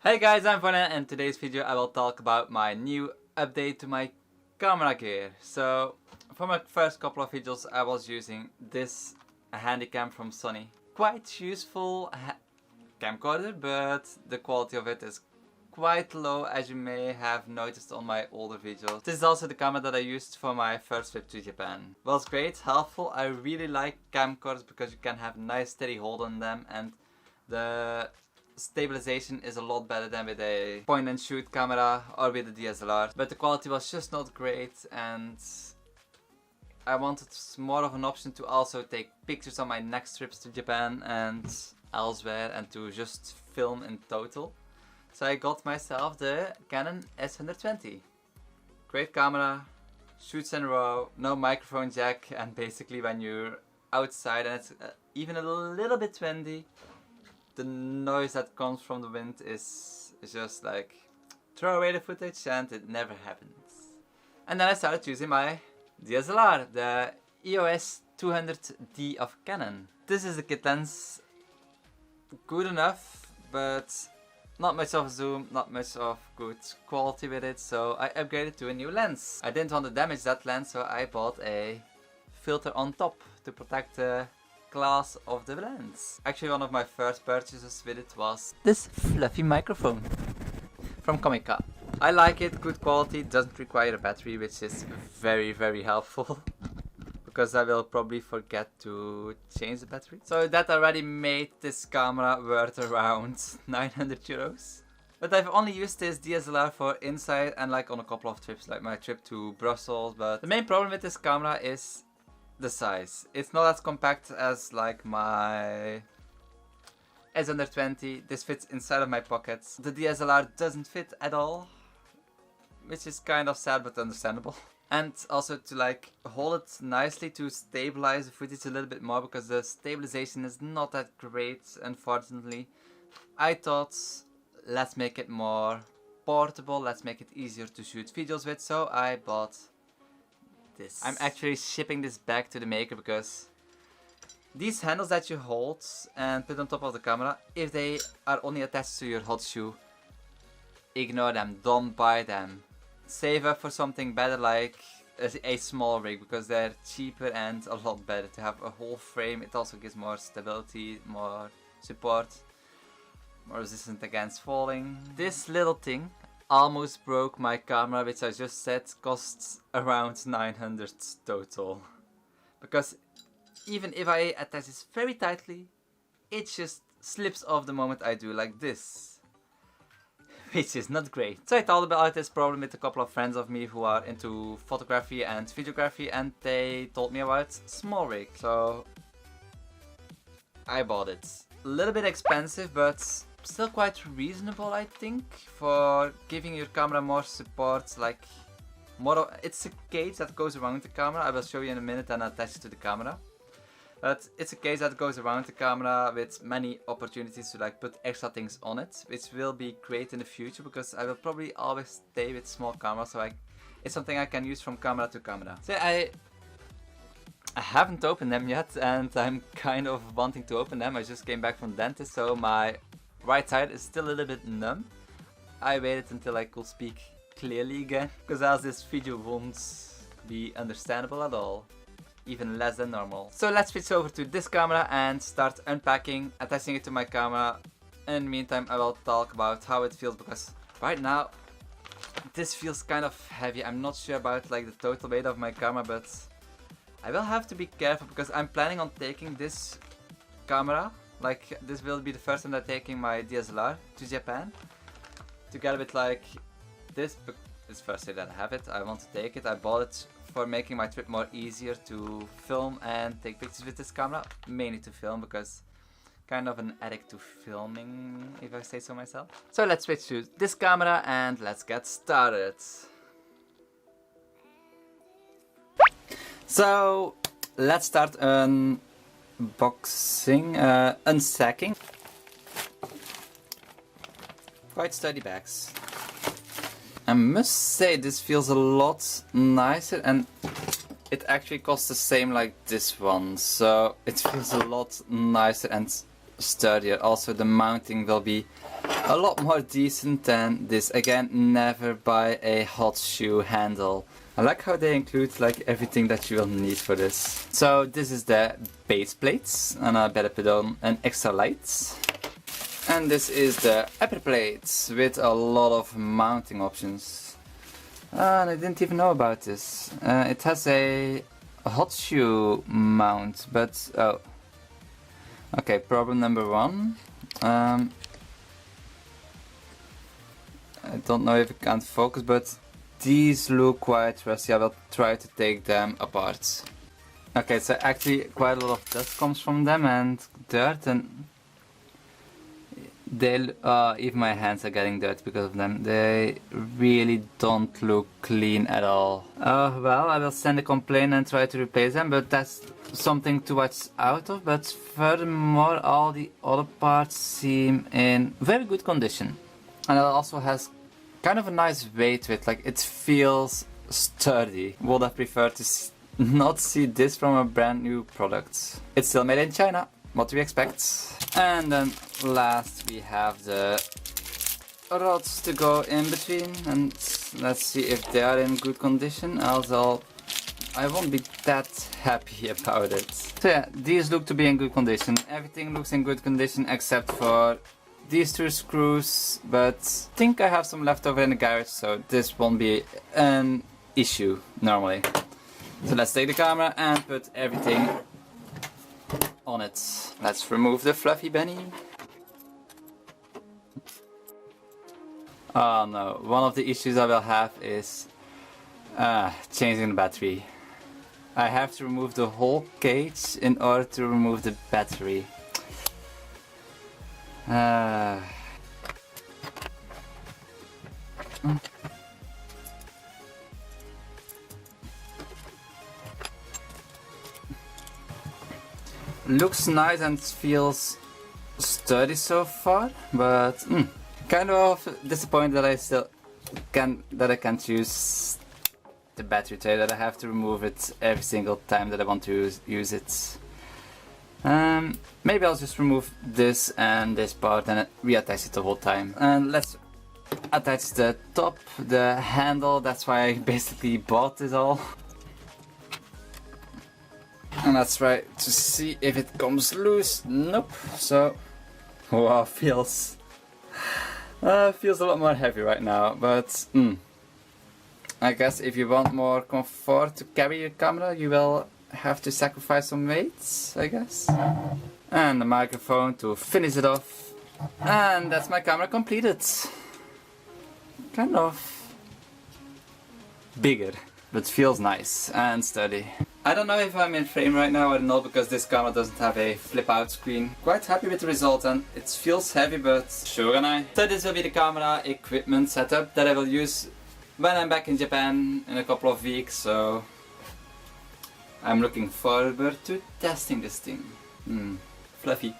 Hey guys, I'm Voylin, and in today's video I will talk about my new update to my camera gear. So, for my first couple of videos I was using this handycam from Sony. Quite useful camcorder, but the quality of it is quite low, as you may have noticed on my older videos. This is also the camera that I used for my first trip to Japan. Well, it's great, helpful. I really like camcorders because you can have nice steady hold on them, and the stabilization is a lot better than with a point and shoot camera or with a DSLR. But the quality was just not great, and I wanted more of an option to also take pictures on my next trips to Japan and elsewhere, and to just film in total. So I got myself the Canon S120. Great camera, shoots in RAW, no microphone jack, and basically when you're outside and it's even a little bit windy, the noise that comes from the wind is just like, throw away the footage and it never happens. And then I started using my DSLR, the EOS 200D of Canon. This is a kit lens, good enough, but not much of a zoom, not much of good quality with it, so I upgraded to a new lens. I didn't want to damage that lens, so I bought a filter on top to protect the glass of the lens. Actually, one of my first purchases with it was this fluffy microphone from Comica. I like it, good quality, doesn't require a battery, which is very helpful because I will probably forget to change the battery. So that already made this camera worth around 900 euros. But I've only used this DSLR for inside and like on a couple of trips, like my trip to Brussels. But the main problem with this camera is the size. It's not as compact as like my S120. This fits inside of my pockets. The DSLR doesn't fit at all, which is kind of sad but understandable. And also to like hold it nicely to stabilize the footage a little bit more, because the stabilization is not that great, unfortunately. I thought, let's make it more portable, let's make it easier to shoot videos with, so I bought this. I'm actually shipping this back to the maker because these handles that you hold and put on top of the camera, if they are only attached to your hot shoe, ignore them, don't buy them. Save up for something better like a Smallrig, because they're cheaper and a lot better to have a whole frame. It also gives more stability, more support, more resistant against falling. This little thing almost broke my camera, which I just said costs around 900 total. Because even if I attach this very tightly, it just slips off the moment I do like this, which is not great. So I thought about this problem with a couple of friends of me who are into photography and videography, and they told me about Smallrig. So I bought it. A little bit expensive, but still quite reasonable, I think, for giving your camera more support. Like more, it's a case that goes around the camera. I will show you in a minute and attach it to the camera. But it's a case that goes around the camera with many opportunities to like put extra things on it, which will be great in the future, because I will probably always stay with small cameras, so it's something I can use from camera to camera. So I haven't opened them yet, and I'm kind of wanting to open them. I just came back from the dentist, so my right side is still a little bit numb. I waited until I could speak clearly again, because else this video won't be understandable at all. Even less than normal. So let's switch over to this camera and start unpacking, attaching it to my camera. In the meantime, I will talk about how it feels, because right now this feels kind of heavy. I'm not sure about like the total weight of my camera, but I will have to be careful because I'm planning on taking this camera, like this will be the first time I'm taking my DSLR to Japan, together with like this. It's the first day that I have it. I want to take it. I bought it for making my trip more easier to film and take pictures with this camera, mainly to film, because kind of an addict to filming, if I say so myself. So let's switch to this camera and let's get started. So let's start unboxing, unsacking. Quite sturdy bags. I must say this feels a lot nicer, and it actually costs the same like this one, so it feels a lot nicer and sturdier. Also the mounting will be a lot more decent than this. Again, never buy a hot shoe handle. I like how they include like everything that you will need for this. So this is the base plates, and I better put on an extra light. And this is the upper plates with a lot of mounting options. And I didn't even know about this. It has a hot shoe mount, but oh. Okay, problem number one. I don't know if it can't focus, but these look quite rusty. I will try to take them apart. Okay, so actually quite a lot of dust comes from them and dirt, and they even my hands are getting dirty because of them. They really don't look clean at all. Oh well, I will send a complaint and try to replace them, but that's something to watch out of. But furthermore, all the other parts seem in very good condition, and it also has kind of a nice weight to it. Like, it feels sturdy. Would have preferred to not see this from a brand new product. It's still made in China. What do we expect? And then last we have the rods to go in between, and let's see if they are in good condition, else I won't be that happy about it. So yeah, these look to be in good condition. Everything looks in good condition except for these two screws, but I think I have some left over in the garage, so this won't be an issue normally. So let's take the camera and put everything on it. Let's remove the fluffy bunny. Oh no, one of the issues I will have is changing the battery. I have to remove the whole cage in order to remove the battery. Looks nice and feels sturdy so far, but kind of disappointed that I can't use the battery tray, that I have to remove it every single time that I want to use it. Maybe I'll just remove this and this part and reattach it the whole time. And let's attach the top, the handle. That's why I basically bought this all. And let's try to see if it comes loose. Nope. So, wow, feels a lot more heavy right now. But I guess if you want more comfort to carry your camera, you will have to sacrifice some weights, I guess. And the microphone to finish it off. And that's my camera completed. Kind of bigger, but feels nice and sturdy. I don't know if I'm in frame right now or not, because this camera doesn't have a flip out screen. Quite happy with the result, and it feels heavy, but sure can I. So this will be the camera equipment setup that I will use when I'm back in Japan in a couple of weeks, so I'm looking forward to testing this thing. Fluffy.